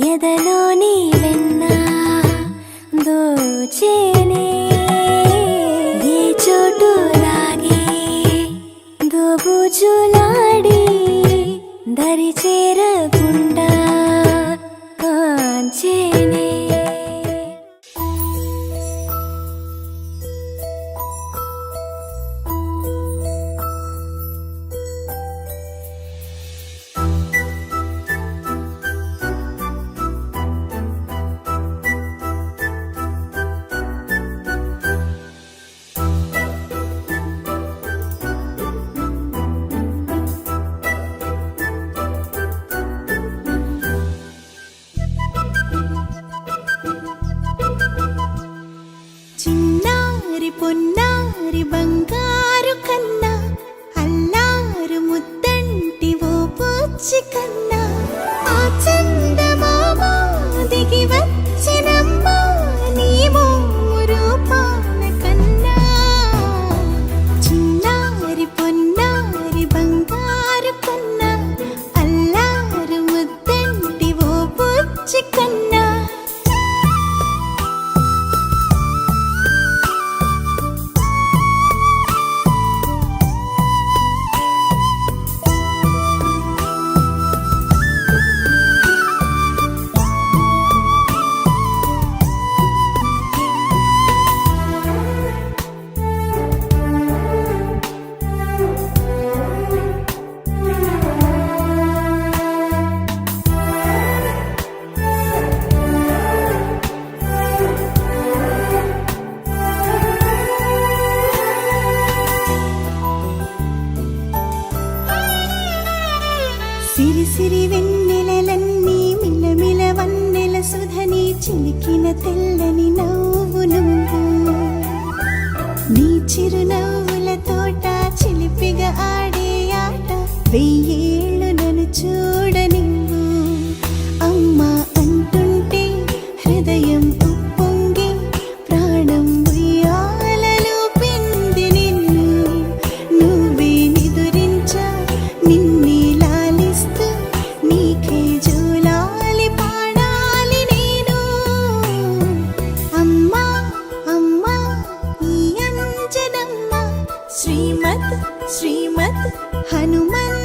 ఎదలోని వెన్న దోచేనే ఏ చోటు లాగే దోబుచులాడి దరి చేరకుండా కాంచేనే. చిన్నారి పొన్నారి బంగారు కన్నా అల్లారు ముద్దంటి ఓ పుచ్చి కన్నా ఆ చందమామ దిగి వచ్చినమ్మా నీ మోము రూపాన కన్నా. చిన్నారి పొన్నారి బంగారు కన్నా అల్లారు ముద్దంటి ఓ పుచ్చి కన్నా. సిరి సిరి వెన్నెలలన్నీ మిలమిల వన్నెల సుధని చిలికిన తెల్లని నవ్వు నువ్వు. నీ చిరునవ్వుల తోట చిలిపిగా ఆడే ఆట వెయ్యేళ్ళు నన్ను చూడనివ్వు. అమ్మా అంటుంటే హృదయం ఉప్పొంగి ప్రాణం ఉయ్యాలలో పిండి నిన్ను. నువ్వే నిదురించా నిన్నే లాలిస్తూ నీకే జోలాలి పాడాలి నేను. అమ్మా అమ్మా ఈ అంజనమ్మ శ్రీమత్ శ్రీమత్ హనుమన్